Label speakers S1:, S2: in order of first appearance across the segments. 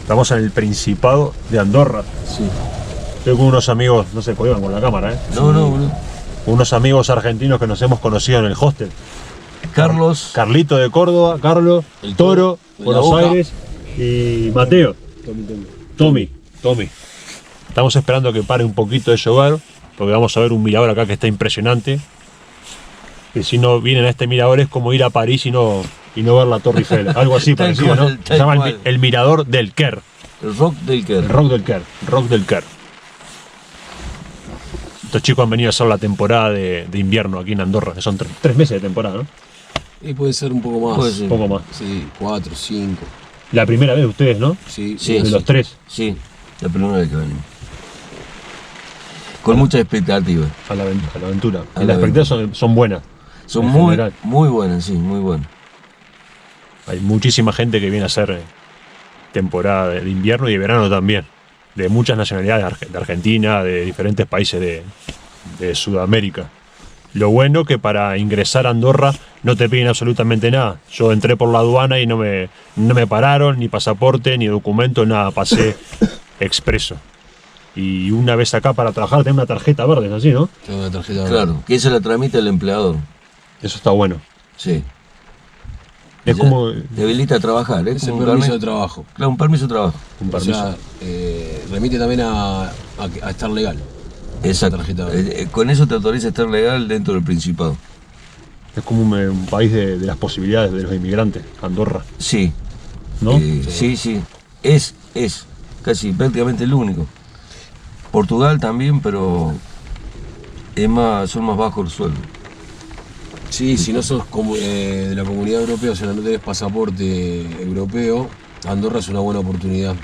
S1: Estamos en el Principado de Andorra.
S2: Sí.
S1: Estoy con unos amigos, no se colgan con la cámara, ¿eh?
S3: No, boludo.
S1: Unos amigos argentinos que nos hemos conocido en el hostel.
S3: Carlos.
S1: Carlito de Córdoba, Carlos,
S2: El
S1: Toro,
S2: de
S1: Buenos
S2: La Boca.
S1: Aires y Mateo. Tommy. Estamos esperando que pare un poquito de llover, porque vamos a ver un mirador acá que está impresionante. Que si no vienen a este mirador es como ir a París y no ver la Torre Eiffel. Algo así
S3: Tal
S1: parecido,
S3: cual,
S1: ¿no?
S3: tal
S1: Se llama
S3: cual.
S1: el mirador del Caire.
S3: El Rock del
S1: El
S3: Caire.
S1: Rock del Caire. Estos chicos han venido a hacer la temporada de invierno aquí en Andorra, que son tres meses de temporada, ¿no?
S2: Y puede ser un poco más.
S3: Puede ser.
S1: Un poco más.
S2: Sí, 4, 5.
S1: La primera vez de ustedes, ¿no?
S2: Sí,
S3: Sí.
S1: De los tres
S3: Sí, la primera vez que venimos. Con mucha expectativa.
S1: a la aventura.
S3: A
S1: Y
S3: la
S1: las expectativas son buenas.
S3: Son
S1: En
S3: muy,
S1: general.
S3: muy buenas, sí, muy buenas.
S1: Hay muchísima gente que viene a hacer temporada de invierno y de verano también. De muchas nacionalidades, de Argentina, de diferentes países de Sudamérica. Lo bueno que para ingresar a Andorra no te piden absolutamente nada. Yo entré por la aduana y no me pararon, ni pasaporte, ni documento, nada. Pasé expreso. Y una vez acá para trabajar tengo una tarjeta verde, ¿es así, no?
S2: Tengo una tarjeta verde.
S3: Claro, que esa la tramita el empleador.
S1: Eso está bueno.
S3: Sí.
S1: Es
S3: Ya
S1: como
S3: te habilita a trabajar, ¿eh?
S2: Es
S3: Como
S2: el
S3: un
S2: permiso de
S3: carnet.
S2: trabajo.
S3: Claro, un permiso de trabajo.
S1: un
S2: O
S1: permiso.
S2: sea, remite también a estar legal.
S3: Exacto.
S2: tarjeta verde.
S3: Con eso te autoriza a estar legal dentro del Principado.
S1: Es como un país de las posibilidades de los inmigrantes, Andorra,
S3: Sí.
S1: ¿no?
S3: Sí. Es casi prácticamente el único. Portugal también, pero son más bajos los sueldos.
S2: Sí, si no sos de la Comunidad Europea, o sea, no tenés pasaporte europeo, Andorra es una buena oportunidad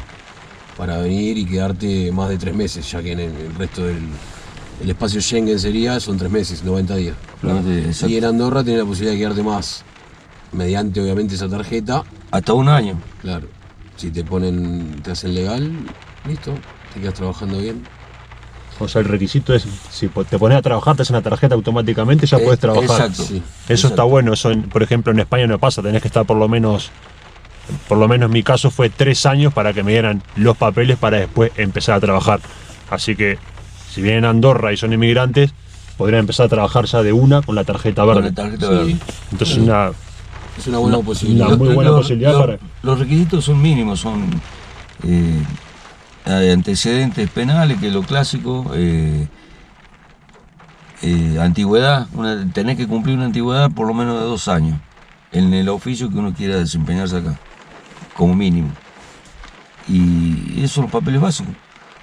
S2: para venir y quedarte más de 3 meses, ya que en el resto del espacio Schengen son 3 meses, 90 días.
S3: Exacto.
S2: Y en Andorra tenés la posibilidad de quedarte más, mediante obviamente esa tarjeta.
S3: Hasta un año.
S2: Claro, si te hacen legal, listo, te quedas trabajando bien.
S1: O sea, el requisito es, si te pones a trabajar, te hacen una tarjeta automáticamente, ya puedes trabajar.
S3: Exacto.
S2: Sí.
S1: Eso está
S3: Exacto.
S1: bueno, eso por ejemplo en España no pasa, tenés que estar por lo menos en mi caso fue 3 años para que me dieran los papeles para después empezar a trabajar. Así que si vienen a Andorra y son inmigrantes, podrían empezar a trabajar ya de una con la tarjeta
S3: Con
S1: verde.
S3: la tarjeta
S2: Sí.
S3: verde.
S1: Entonces
S2: Es una buena posibilidad.
S1: una muy buena posibilidad para...
S3: Los requisitos son mínimos, son antecedentes penales, que es lo clásico, antigüedad, tenés que cumplir una antigüedad por lo menos de 2 años en el oficio que uno quiera desempeñarse acá, como mínimo. Y esos son los papeles básicos,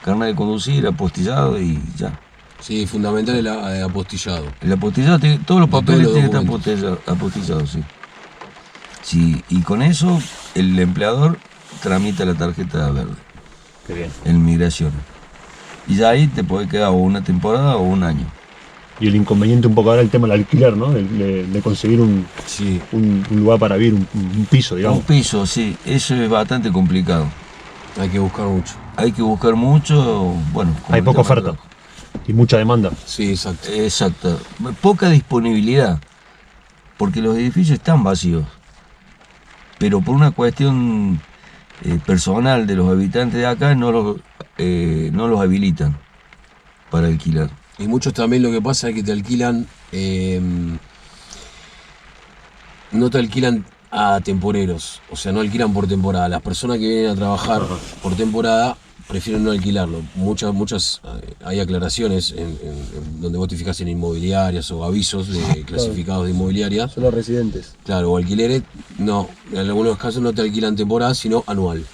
S3: carnet de conducir, apostillado y ya.
S2: Sí, fundamental el apostillado.
S3: El apostillado, todos los
S2: De
S3: papeles
S2: todos los
S3: tienen que estar apostillados, sí. Sí. Y con eso el empleador tramita la tarjeta verde
S1: Qué bien.
S3: en migración. Y ya ahí te puede quedar o una temporada o un año.
S1: Y el inconveniente un poco ahora el tema del alquiler, ¿no? De conseguir
S2: Sí.
S1: un lugar para vivir, un piso, digamos.
S3: Un piso, sí, eso es bastante complicado.
S2: Hay que buscar mucho.
S3: Hay que buscar mucho, bueno. como
S1: Hay
S3: el
S1: poca
S3: tema
S1: oferta y mucha demanda.
S2: Sí, exacto.
S3: Exacto. Poca disponibilidad, porque los edificios están vacíos. Pero por una cuestión personal de los habitantes de acá no los habilitan para alquilar.
S2: Y muchos también lo que pasa es que te alquilan, no te alquilan a temporeros, o sea, no alquilan por temporada. Las personas que vienen a trabajar por temporada prefieren no alquilarlo. Muchas hay aclaraciones en donde vos te fijas en inmobiliarias o avisos de clasificados de inmobiliarias.
S4: Son los residentes.
S2: Claro, o alquileres, no, en algunos casos no te alquilan temporada, sino anual.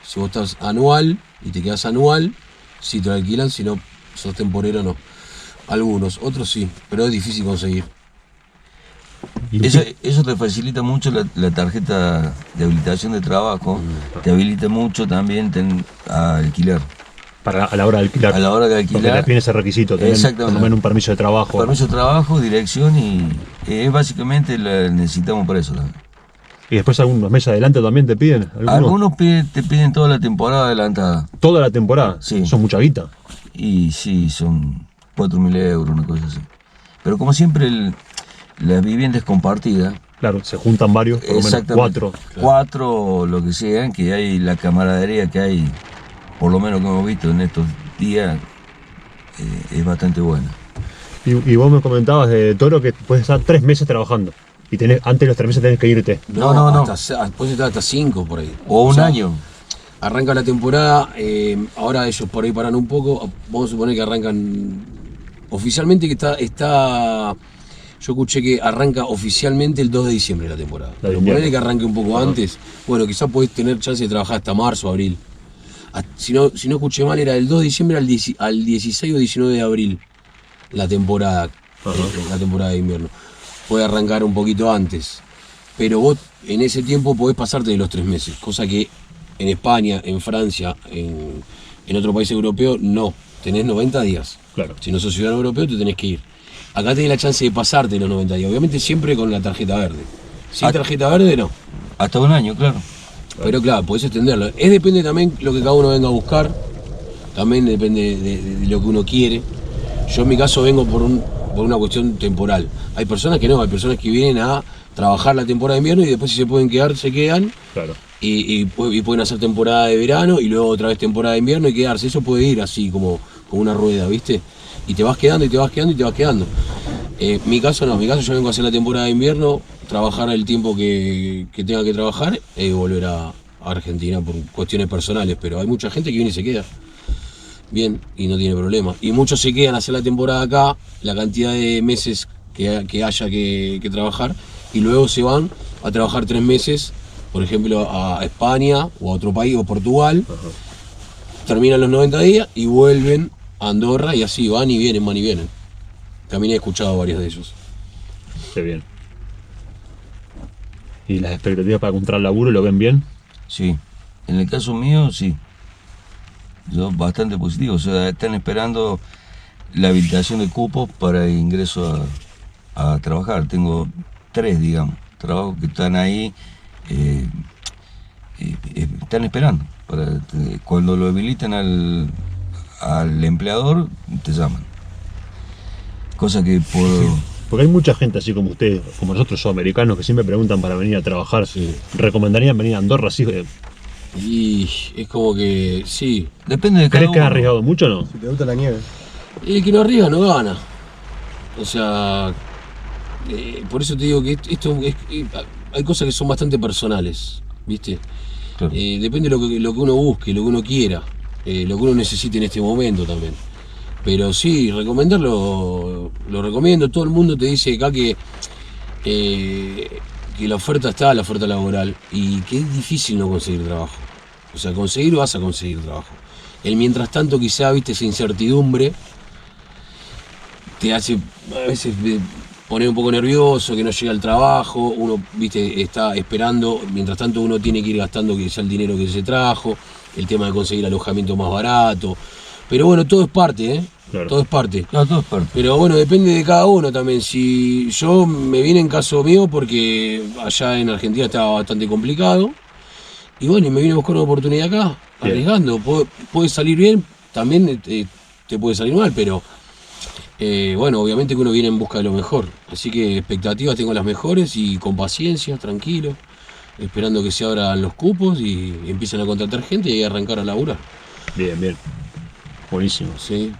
S2: Si vos estás anual y te quedas anual, sí te lo alquilan, si no sos temporero, no. Algunos, otros sí, pero es difícil conseguir.
S1: Y
S3: Eso te facilita mucho la tarjeta de habilitación de trabajo, te habilita mucho también a alquilar.
S1: a la hora de alquilar.
S3: A la hora de
S1: Porque te
S3: alquilar,
S1: piden ese requisito, tener por
S3: Exactamente.
S1: lo menos un permiso de trabajo.
S3: permiso de trabajo, dirección y básicamente la necesitamos para eso también.
S1: Y después algunos meses adelante también te piden.
S3: Algunos te piden toda la temporada adelantada
S1: Toda la temporada.
S3: Sí.
S1: Son mucha guita.
S3: y sí, son 4.000 euros, una cosa así. Pero como siempre la vivienda es compartida,
S1: Claro, se juntan varios, por lo menos
S3: Exactamente.
S1: 4.
S3: Cuatro o lo que sean, que hay la camaradería que hay, por lo menos que hemos visto en estos días, es bastante buena.
S1: Y vos me comentabas de Toro que puedes estar 3 meses trabajando. Y antes de los 3 meses tenés que irte.
S3: No.
S2: Puedes estar hasta 5 por ahí.
S3: O un
S2: sea,
S3: año.
S2: Arranca la temporada, ahora ellos por ahí paran un poco, vamos a suponer que arrancan oficialmente, que está yo escuché que arranca oficialmente el 2 de diciembre la temporada.
S1: La de
S2: Pero
S1: invierno.
S2: ponele que arranque un poco antes, bueno, quizás podés tener chance de trabajar hasta marzo o abril. Si no escuché mal, era del 2 de diciembre al 16 o 19 de abril la temporada, la temporada de invierno. Puede arrancar un poquito antes, pero vos en ese tiempo podés pasarte de los 3 meses, cosa que en España, en Francia, en otro país europeo, no. Tenés 90 días.
S1: Claro.
S2: Si no sos ciudadano europeo, te tenés que ir. Acá tenés la chance de pasarte de los 90 días. Obviamente siempre con la tarjeta verde. Sin tarjeta verde, no.
S3: Hasta un año, claro.
S2: Pero claro, podés extenderlo. Depende también lo que cada uno venga a buscar. También depende de lo que uno quiere. Yo en mi caso vengo por una cuestión temporal. Hay personas que no, hay personas que vienen a trabajar la temporada de invierno y después si se pueden quedar, se quedan.
S1: Claro.
S2: Y pueden hacer temporada de verano y luego otra vez temporada de invierno y quedarse. Eso puede ir así como una rueda, ¿viste? Y te vas quedando y te vas quedando y te vas quedando. Mi caso no, mi caso yo vengo a hacer la temporada de invierno, trabajar el tiempo que tenga que trabajar y volver a Argentina por cuestiones personales, pero hay mucha gente que viene y se queda. Bien, y no tiene problema. Y muchos se quedan a hacer la temporada acá, la cantidad de meses que haya que trabajar, y luego se van a trabajar 3 meses, por ejemplo, a España o a otro país, o Portugal, terminan los 90 días y vuelven a Andorra y así van y vienen, van y vienen. También he escuchado varios de ellos.
S1: Qué bien. ¿Y las expectativas para encontrar laburo lo ven bien?
S3: Sí. En el caso mío, sí. Yo bastante positivo. O sea, están esperando la habilitación de cupos para ingreso a trabajar. Tengo 3, digamos, trabajos que están ahí, están esperando. Cuando lo habilitan al empleador, te llaman. Cosa que por...
S1: Porque hay mucha gente así como ustedes, como nosotros sudamericanos, que siempre preguntan para venir a trabajar.
S2: Sí.
S1: ¿Recomendarían venir a Andorra? ¿Sí?
S2: Y es como que sí.
S3: Depende de cada
S1: ¿Crees que han
S3: uno.
S1: arriesgado mucho o no?
S4: Si te gusta la nieve.
S2: El que no arriesga no gana. O sea, por eso te digo que hay cosas que son bastante personales, ¿viste?
S3: Claro.
S2: Depende de lo que uno busque, lo que uno quiera, lo que uno necesite en este momento también. Pero sí, recomendarlo, lo recomiendo. Todo el mundo te dice acá que la oferta está, la oferta laboral, y que es difícil no conseguir trabajo. O sea, vas a conseguir trabajo. El mientras tanto, quizá, viste, esa incertidumbre te hace a veces poner un poco nervioso, que no llega el trabajo, uno, viste, está esperando, mientras tanto uno tiene que ir gastando quizá el dinero que se trajo, el tema de conseguir alojamiento más barato. Pero bueno, todo es parte,
S1: Claro.
S2: Todo es parte.
S3: No, todo es parte.
S2: Pero bueno, depende de cada uno también. Si yo me vine en caso mío porque allá en Argentina estaba bastante complicado. Y bueno, y me vine a buscar una oportunidad acá,
S1: Bien.
S2: arriesgando. Puede salir bien, también te puede salir mal, pero bueno, obviamente que uno viene en busca de lo mejor. Así que expectativas tengo las mejores y con paciencia, tranquilo, esperando que se abran los cupos y empiecen a contratar gente y arrancar a laburar.
S1: Bien, bien. Buenísimo.
S2: Sí.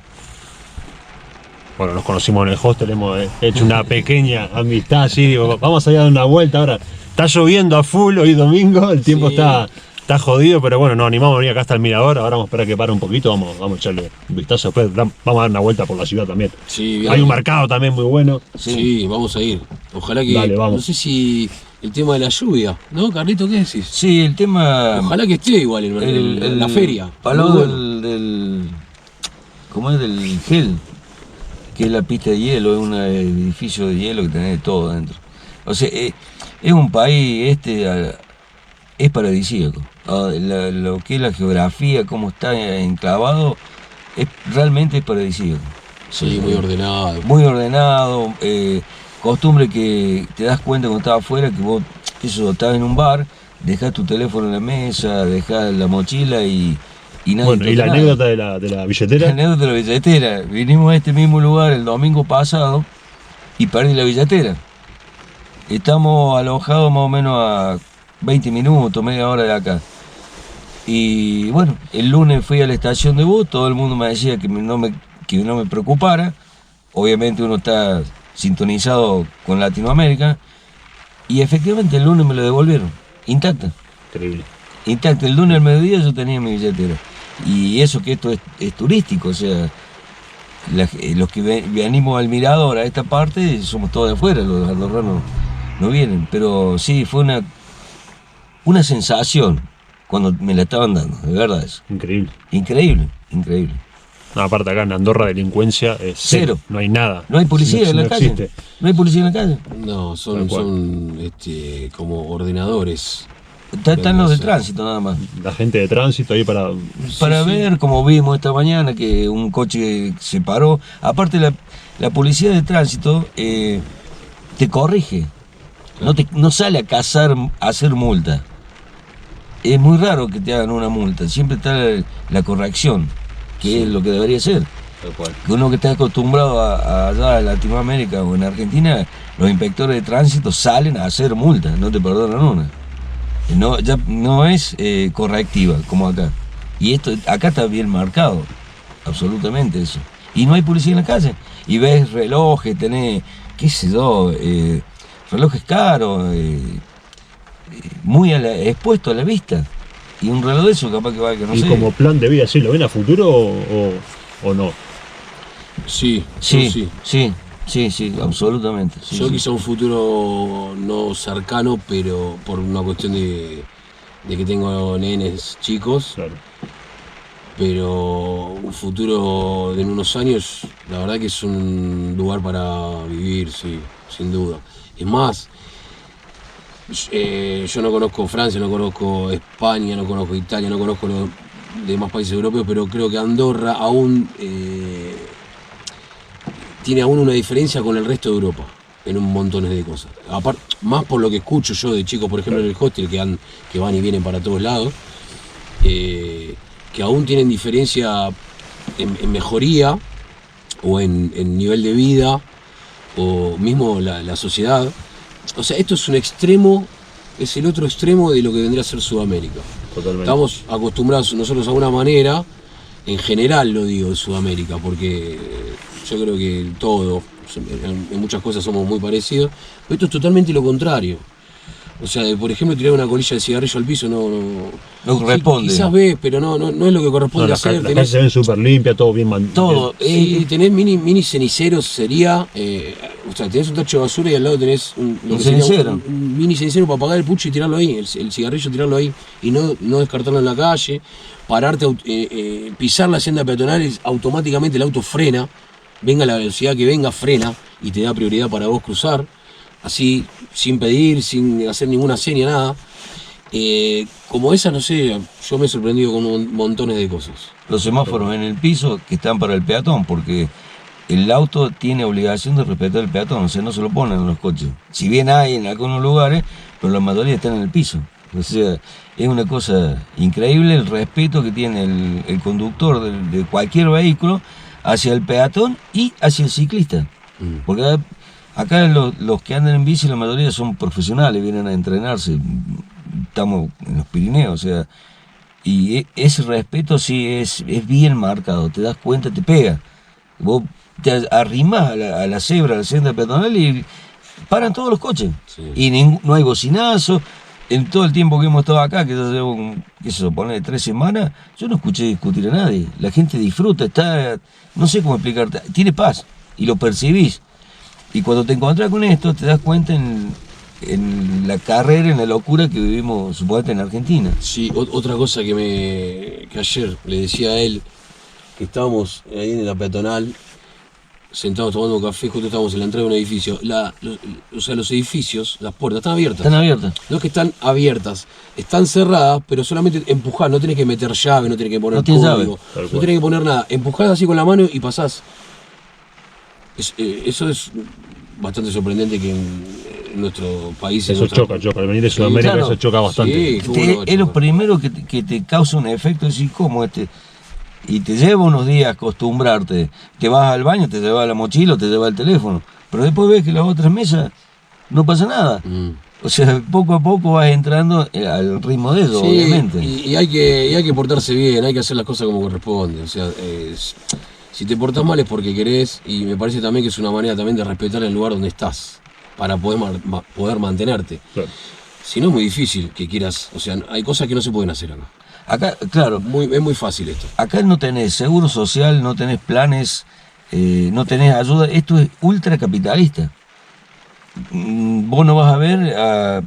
S1: Bueno, nos conocimos en el hostel, hemos hecho una pequeña amistad, así, digo, vamos a ir a dar una vuelta ahora. Está lloviendo a full hoy domingo, el tiempo
S2: Sí.
S1: está jodido, pero bueno, nos animamos a venir acá hasta el Mirador, ahora vamos a esperar que pare un poquito, vamos a echarle un vistazo, después vamos a dar una vuelta por la ciudad también.
S2: Sí, bien.
S1: Hay un mercado también muy bueno.
S2: Sí, vamos a ir. Ojalá que.
S1: Dale, vamos.
S2: No sé si el tema de la lluvia, ¿no, Carlito? ¿Qué decís?
S3: Sí, el tema...
S2: Ojalá que esté igual en la feria.
S3: Al lado
S2: Muy bueno.
S3: del... ¿Cómo es? Del gel, que es la pista de hielo, es un edificio de hielo que tenés todo dentro. O sea, es un país, es paradisíaco. Lo que es la geografía, cómo está enclavado, realmente es paradisíaco.
S2: Sí, muy ordenado.
S3: Muy ordenado, costumbre que te das cuenta cuando estás afuera, que vos, eso, estás en un bar, dejás tu teléfono en la mesa, dejás la mochila y nadie
S1: Bueno,
S3: te
S1: y la
S3: toca nada.
S1: anécdota de la
S3: La
S1: billetera.
S3: anécdota de la billetera. Vinimos a este mismo lugar el domingo pasado y perdí la billetera. Estamos alojados más o menos a 20 minutos, media hora de acá. Y bueno, el lunes fui a la estación de bus, todo el mundo me decía que no me preocupara. Obviamente uno está sintonizado con Latinoamérica. Y efectivamente el lunes me lo devolvieron, intacta.
S1: Increíble.
S3: Intacta, el lunes al mediodía yo tenía mi billetera. Y eso que esto es turístico, o sea, los que venimos al Mirador, a esta parte, somos todos de afuera, los andorranos no vienen. Pero sí, fue una sensación cuando me la estaban dando, de verdad eso.
S1: Increíble.
S3: Increíble, increíble.
S1: No, aparte acá en Andorra delincuencia es
S3: Cero.
S1: No hay nada.
S3: No hay policía en la calle.
S1: Existe.
S3: No hay policía en la calle.
S2: No,
S1: Tal
S2: son
S1: cual.
S2: como ordenadores.
S3: Están los de tránsito nada más.
S1: La gente de tránsito ahí para...
S3: Para ver, como vimos esta mañana, que un coche se paró. Aparte, la policía de tránsito te corrige. No sale a hacer multa. Es muy raro que te hagan una multa. Siempre está la corrección, que es lo que debería ser.
S2: Tal cual.
S3: Que uno que está acostumbrado allá en Latinoamérica o en Argentina, los inspectores de tránsito salen a hacer multas, no te perdonan una. Ya no es correctiva como acá. Y esto acá está bien marcado, absolutamente eso. Y no hay policía en la calle. Y ves relojes, tenés, qué sé yo, relojes caros, muy expuesto a la vista. Y un reloj de eso capaz que valga, no
S1: ¿Y
S3: sé.
S1: como plan de vida, sí, lo ven a futuro o no?
S2: Sí,
S3: Sí, absolutamente. Sí,
S2: yo
S3: sí.
S2: quizá un futuro no cercano, pero por una cuestión de que tengo nenes chicos,
S1: Claro.
S2: pero un futuro en unos años, la verdad que es un lugar para vivir, sí, sin duda. Es más, yo no conozco Francia, no conozco España, no conozco Italia, no conozco los demás países europeos, pero creo que Andorra aún tiene aún una diferencia con el resto de Europa en un montón de cosas. Aparte, más por lo que escucho yo de chicos, por ejemplo, en el hostel que van y vienen para todos lados, que aún tienen diferencia en mejoría o en nivel de vida o mismo la sociedad. O sea, esto es un extremo, es el otro extremo de lo que vendría a ser Sudamérica.
S1: Totalmente.
S2: Estamos acostumbrados nosotros a una manera, en general lo digo, de Sudamérica, porque yo creo que todo, en muchas cosas somos muy parecidos, pero esto es totalmente lo contrario. O sea, por ejemplo, tirar una colilla de cigarrillo al piso
S3: No corresponde.
S2: Quizás ves, pero no es lo que corresponde
S1: Las
S2: hacer.
S1: calles se ven súper limpias, todo bien
S3: Todo.
S2: Sí, tenés mini ceniceros, sería. O sea, tenés un tacho de basura y al lado tenés
S3: Un
S2: sería
S3: cenicero.
S2: un mini cenicero para apagar el pucho y tirarlo ahí, el cigarrillo tirarlo ahí y no descartarlo en la calle. Pararte, pisar la senda peatonal, automáticamente el auto frena, venga la velocidad que venga, frena y te da prioridad para vos cruzar. Así, sin pedir, sin hacer ninguna seña, nada. Como esa, no sé, yo me he sorprendido con montones de cosas.
S3: Los semáforos en el piso que están para el peatón, porque el auto tiene obligación de respetar el peatón, o sea, no se lo ponen en los coches. Si bien hay en algunos lugares, pero la mayoría están en el piso. O sea, es una cosa increíble el respeto que tiene el conductor de cualquier vehículo hacia el peatón y hacia el ciclista. Porque acá los que andan en bici, la mayoría son profesionales, vienen a entrenarse. Estamos en los Pirineos, o sea, y ese respeto sí es bien marcado, te das cuenta, te pega. Vos te arrimás a la cebra, a la senda peatonal y paran todos los coches.
S2: Sí.
S3: Y no hay bocinazo. En todo el tiempo que hemos estado acá, que yo llevo, qué se supone, 3 semanas, yo no escuché discutir a nadie. La gente disfruta, no sé cómo explicarte, tiene paz y lo percibís. Y cuando te encontrás con esto, te das cuenta en la carrera, en la locura que vivimos, suponete, en Argentina.
S2: Sí, otra cosa que ayer le decía a él, que estábamos ahí en la peatonal, sentados tomando café, justo estábamos en la entrada de un edificio. O sea, los edificios, las puertas están abiertas.
S3: Están abiertas.
S2: No es que están abiertas, están cerradas, pero solamente empujar, no tenés que meter llave, no tenés que poner
S3: No tiene
S2: código,
S3: llave.
S2: no tenés que poner nada. Empujás así con la mano y pasás. Eso es bastante sorprendente que en nuestro país...
S1: Eso choca. Al venir de Sudamérica
S3: claro.
S1: eso choca bastante.
S2: Sí, ¿cómo no va a
S3: Es lo
S2: chocar?
S3: primero que te causa un efecto así como y te lleva unos días acostumbrarte. Te vas al baño, te lleva la mochila, te lleva el teléfono, pero después ves que las otras mesas no pasa nada. O sea, poco a poco vas entrando al ritmo de eso,
S2: Sí,
S3: obviamente.
S2: y hay que portarse bien, hay que hacer las cosas como corresponde. O sea, si te portás mal es porque querés, y me parece también que es una manera también de respetar el lugar donde estás, para poder, poder mantenerte.
S1: Claro.
S2: Si no es muy difícil que quieras, o sea, hay cosas que no se pueden hacer acá.
S3: Acá, claro,
S2: Es muy fácil esto.
S3: acá no tenés seguro social, no tenés planes, no tenés ayuda. Esto es ultracapitalista. Vos no vas a ver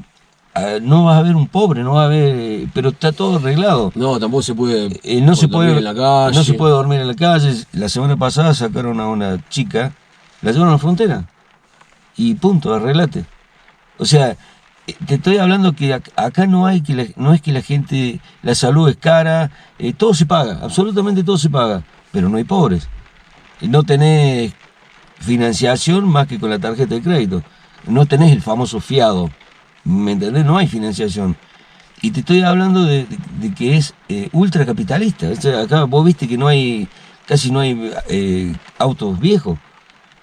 S3: no vas a ver un pobre, no vas a ver, pero está todo arreglado.
S2: No, tampoco se puede,
S3: No se
S2: dormir
S3: puede
S2: en la calle.
S3: no se puede dormir en la calle. La semana pasada sacaron a una chica, la llevaron a la frontera y punto, arreglate. O sea, te estoy hablando que acá no hay no es que la gente, la salud es cara, todo se paga, absolutamente todo se paga, pero no hay pobres. No tenés financiación más que con la tarjeta de crédito. No tenés el famoso fiado, ¿me entendés? No hay financiación. Y te estoy hablando de que es ultracapitalista. O sea, acá vos viste que casi no hay autos viejos.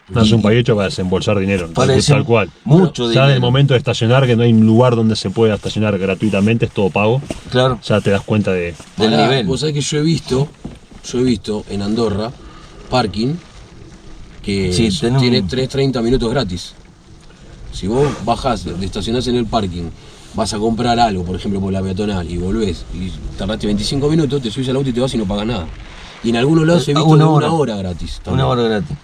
S1: No es un país hecho para desembolsar dinero,
S3: Parece
S1: tal cual.
S3: mucho
S1: Ya
S3: dinero.
S1: del momento de estacionar, que no hay un lugar donde se pueda estacionar gratuitamente, es todo pago,
S3: Claro,
S1: ya te das cuenta de...
S3: del
S2: Ahora,
S3: nivel.
S2: Vos sabés que yo he visto en Andorra parking que
S3: Sí, tenemos-
S2: tiene 30 minutos gratis. Si vos bajás, estacionás en el parking, vas a comprar algo, por ejemplo por la peatonal, y volvés, y tardaste 25 minutos, te subís al auto y te vas y no pagas nada. Y en algunos lados he visto
S3: Una
S2: de
S3: hora.
S2: 1 hora gratis. también.
S3: Una hora gratis.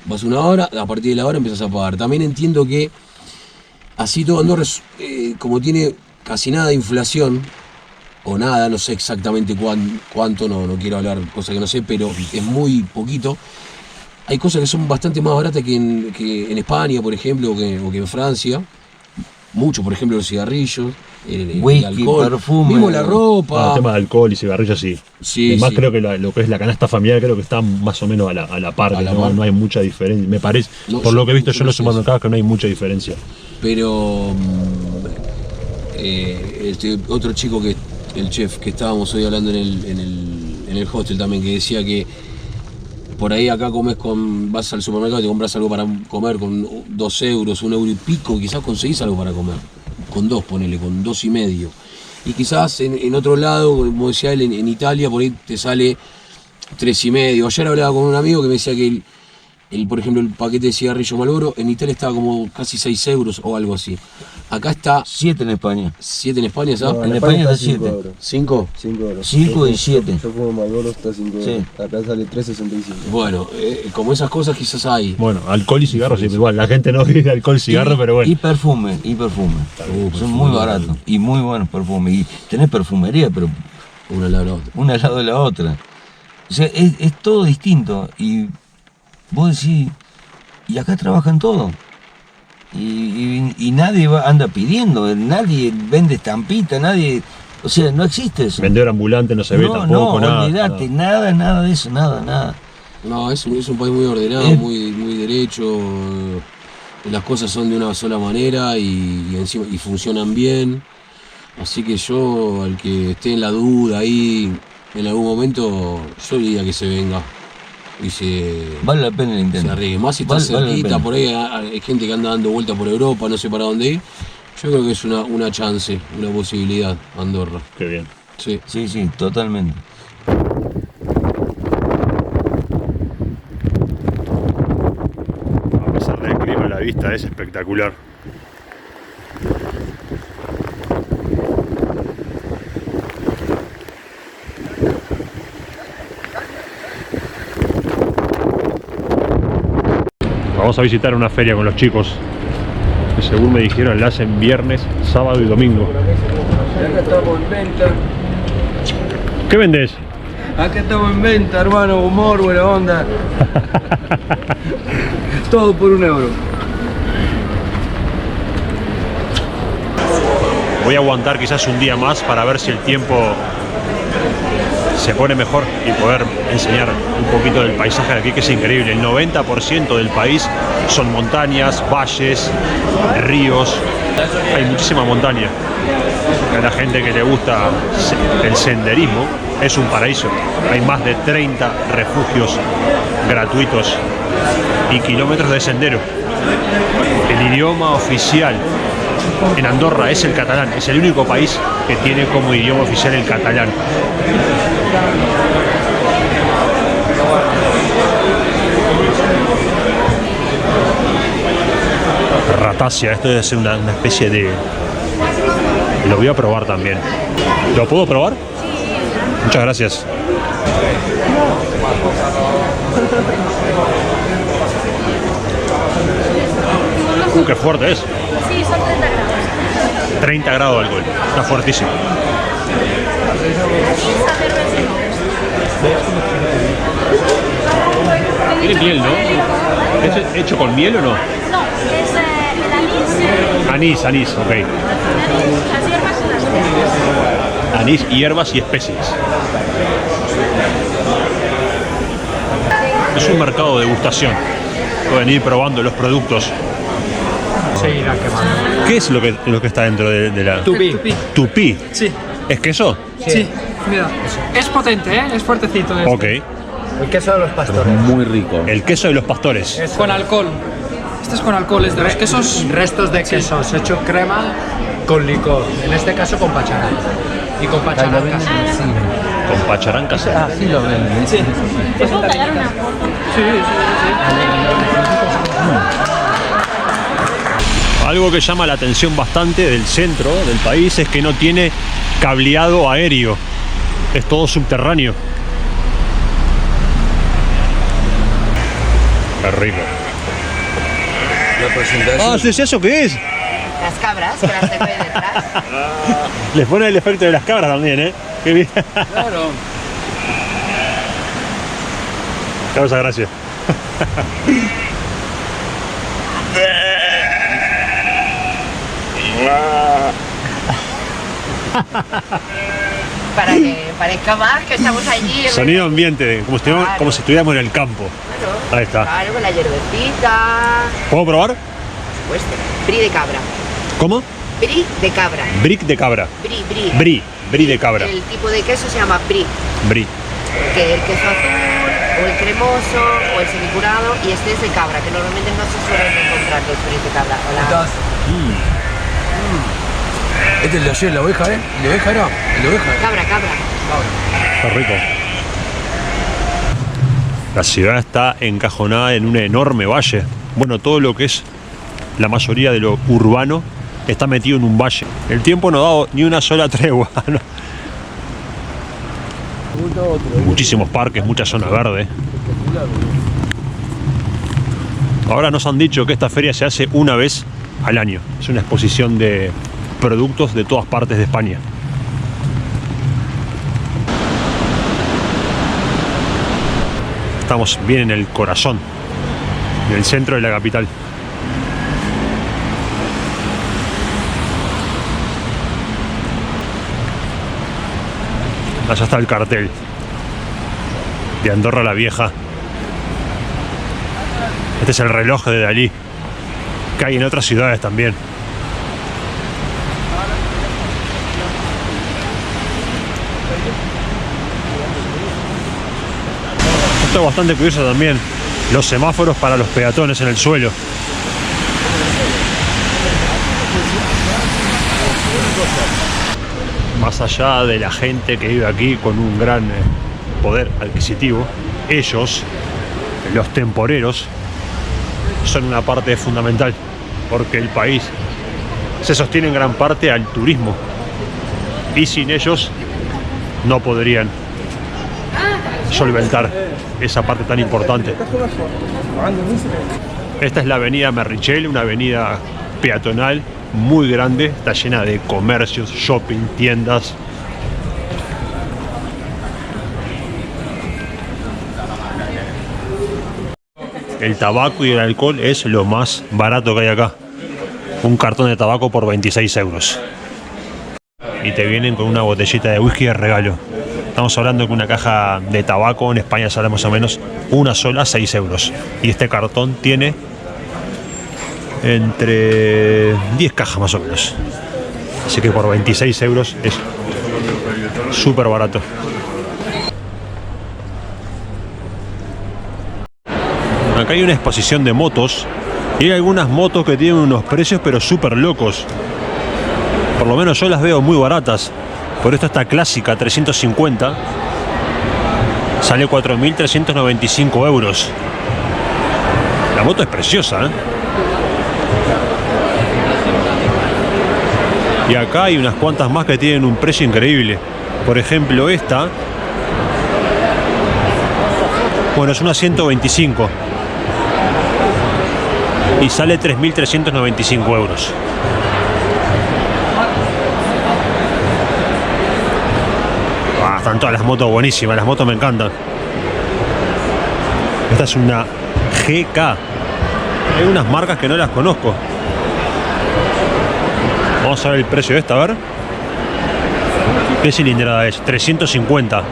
S2: Vas 1 hora, a partir de la hora empiezas a pagar. También entiendo que así todo Andorra, como tiene casi nada de inflación, o nada, no sé exactamente cuánto, no quiero hablar cosas que no sé, pero es muy poquito. Hay cosas que son bastante más baratas que en España, por ejemplo, o que en Francia. Mucho, por ejemplo, los cigarrillos, el
S3: Whisky,
S2: alcohol,
S3: perfume.
S2: mismo la
S1: Bueno,
S2: ropa.
S1: el tema de alcohol y cigarrillos, sí.
S2: Sí,
S1: Además,
S2: sí.
S1: creo que lo que es la canasta familiar, creo que está más o menos a la par,
S2: A la
S1: no,
S2: par.
S1: no hay mucha diferencia. Me parece,
S2: No,
S1: por
S2: yo
S1: lo que he visto yo en los
S2: no sé eso.
S1: supermercados, que no hay mucha diferencia.
S2: Pero este otro chico el chef que estábamos hoy hablando en el hostel también, que decía que por ahí acá vas al supermercado y te compras algo para comer con 2 euros, 1 euro y pico, quizás conseguís algo para comer. Con 2, ponele, con 2,5. Y quizás en otro lado, como decía él, en Italia, por ahí te sale 3,5. Ayer hablaba con un amigo que me decía que por ejemplo, el paquete de cigarrillo Marlboro en Italia estaba como casi 6 euros o algo así. Acá está
S3: 7 en España.
S2: 7 en España, ¿sabes?
S4: No,
S3: En España está
S4: 5
S3: 7.
S4: euros.
S2: 5.
S4: 5 euros.
S3: 5 y
S4: Yo
S3: 7.
S4: Yo fumo Marlboro, está 5
S3: Sí.
S4: euros. Acá sale 3,65.
S2: Bueno, como esas cosas quizás hay.
S1: Bueno, alcohol y cigarros, sí, igual, la gente no vive alcohol y cigarro, pero bueno.
S3: Y perfume. Son
S2: perfume.
S3: muy baratos y muy buenos perfumes. Y tenés perfumería, pero
S2: Una al lado de la otra.
S3: una al lado de la otra. O sea, es todo distinto. Y vos decís, y acá trabajan todos. Y nadie anda pidiendo, nadie vende estampita, nadie. O sea, no existe eso.
S1: Vendedor ambulante no se ve tampoco, nada.
S3: Olvídate, nada de eso, nada.
S2: No, es un país muy ordenado, muy derecho. Las cosas son de una sola manera y encima y funcionan bien. Así que yo, al que esté en la duda ahí, en algún momento, yo diría que se venga y
S3: Vale la pena el
S2: se
S3: intento.
S2: arriesgue. Más si está
S3: Vale la
S2: cerquita,
S3: pena.
S2: por ahí hay gente que anda dando vueltas por Europa, no sé para dónde ir. Yo creo que es una chance, una posibilidad, Andorra.
S1: Qué bien.
S2: Sí.
S3: Sí, totalmente.
S1: A pesar del clima, la vista es espectacular. Vamos a visitar una feria con los chicos, que según me dijeron la hacen viernes, sábado y domingo.
S4: Acá estamos en venta.
S1: ¿Qué vendés?
S4: Acá estamos en venta, hermano. Humor, buena onda. Todo por 1 euro.
S1: Voy a aguantar quizás un día más para ver si el tiempo se pone mejor y poder enseñar un poquito del paisaje de aquí, que es increíble. El 90% del país son montañas, valles, ríos. Hay muchísima montaña. A la gente que le gusta el senderismo es un paraíso. Hay más de 30 refugios gratuitos y kilómetros de sendero. El idioma oficial en Andorra es el catalán. Es el único país que tiene como idioma oficial el catalán. Ratàcia, esto debe ser una especie de... Lo voy a probar también. ¿Lo puedo probar? Muchas gracias. Qué fuerte es.
S5: Sí, son 30 grados.
S1: 30 grados de alcohol. Está fuertísimo. Tiene miel, ¿no? ¿Es hecho con miel o no?
S5: No, es el anís.
S1: Anís, ok.
S5: Las hierbas y las especias.
S1: Anís, hierbas y especies. Es un mercado de degustación. Pueden ir probando los productos. ¿Qué es lo que está dentro de la...?
S6: Tupí.
S1: ¿Tupí?
S6: Sí.
S1: ¿Es queso?
S6: Sí. Mira, es potente, ¿eh? Es fuertecito.
S1: Ok.
S7: El queso de los pastores.
S2: Muy rico.
S1: El queso de los pastores.
S6: Con alcohol. Este es con alcohol, es de los quesos.
S7: Restos de quesos hecho crema con licor. En este caso con pacharán. Y con pacharán casero.
S1: Con pacharán casero.
S7: Así lo venden. Sí.
S5: ¿Te puedo pegar una foto?
S1: Algo que llama la atención bastante del centro del país es que no tiene cableado aéreo. Es todo subterráneo. Qué rico.
S2: La presentación.
S1: Ah, ¿sí es eso qué es?
S8: Las cabras, que las tengo ahí detrás.
S1: Les pone el efecto de las cabras también, ¿eh? Qué bien.
S6: Claro.
S1: Causa gracia.
S8: Para que parezca más que estamos allí.
S1: Sonido ambiente, como si estuviéramos en el campo.
S8: Claro,
S1: Ahí está.
S8: claro, con la hierbecita.
S1: ¿Puedo probar?
S8: Por supuesto. Brie de cabra.
S1: ¿Cómo?
S8: Brie de cabra.
S1: Brick de cabra.
S8: Brie.
S1: Brie de cabra.
S8: El tipo de queso se llama brie.
S1: Brie.
S8: Que el queso azul, o el cremoso, o el semicurado, y este es de cabra, que normalmente no se suelen encontrar los brie de cabra. Hola.
S2: Este es el de ayer, la oveja, ¿eh? ¿El de oveja era? ¿El de oveja?
S8: Cabra.
S1: Está rico. La ciudad está encajonada en un enorme valle. Bueno, todo lo que es la mayoría de lo urbano está metido en un valle. El tiempo no ha dado ni una sola tregua. ¿No? Muchísimos parques, mucha zona verde. Ahora nos han dicho que esta feria se hace una vez al año. Es una exposición de productos de todas partes de España. Estamos bien en el corazón, en el centro de la capital. Allá está el cartel de Andorra la Vieja. Este es el reloj de Dalí, que hay en otras ciudades también. Esto es bastante curioso también, los semáforos para los peatones en el suelo. Más allá de la gente que vive aquí con un gran poder adquisitivo, ellos, los temporeros, son una parte fundamental, porque el país se sostiene en gran parte al turismo y sin ellos no podrían solventar esa parte tan importante. Esta es la avenida Merrichel, una avenida peatonal muy grande, está llena de comercios, shopping, tiendas. El tabaco y el alcohol es lo más barato que hay acá. Un cartón de tabaco por 26 euros. Y te vienen con una botellita de whisky de regalo. Estamos hablando que una caja de tabaco en España sale más o menos una sola 6 euros. Y este cartón tiene entre 10 cajas más o menos. Así que por 26 euros es súper barato. Acá hay una exposición de motos y hay algunas motos que tienen unos precios pero súper locos. Por lo menos yo las veo muy baratas. Por esta clásica 350 sale 4.395 euros. La moto es preciosa, ¿eh? Y acá hay unas cuantas más que tienen un precio increíble. Por ejemplo esta, bueno, es una 125 y sale 3.395 euros. Están todas las motos buenísimas, las motos me encantan. Esta es una GK. Hay unas marcas que no las conozco. Vamos a ver el precio de esta, a ver. ¿Qué cilindrada es? 350.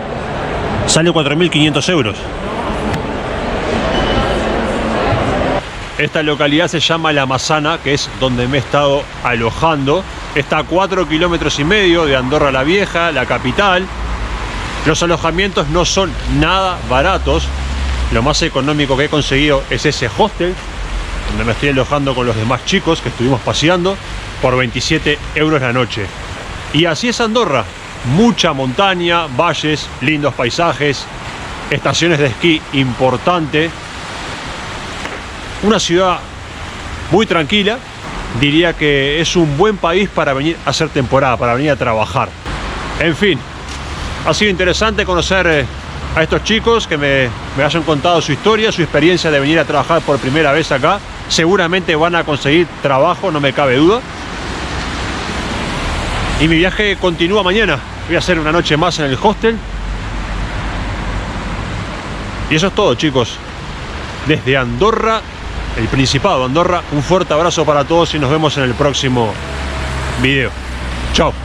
S1: Sale 4.500 euros. Esta localidad se llama La Massana, que es donde me he estado alojando. Está a 4,5 kilómetros de Andorra la Vieja, la capital. Los alojamientos no son nada baratos. Lo más económico que he conseguido es ese hostel, donde me estoy alojando con los demás chicos que estuvimos paseando, por 27 euros la noche. Y así es Andorra. Mucha montaña, valles, lindos paisajes, estaciones de esquí importante. Una ciudad muy tranquila. Diría que es un buen país para venir a hacer temporada, para venir a trabajar. En fin, ha sido interesante conocer a estos chicos que me hayan contado su historia, su experiencia de venir a trabajar por primera vez acá. Seguramente van a conseguir trabajo, no me cabe duda. Y mi viaje continúa mañana. Voy a hacer una noche más en el hostel. Y eso es todo, chicos. Desde Andorra, el Principado de Andorra, un fuerte abrazo para todos y nos vemos en el próximo video. Chao.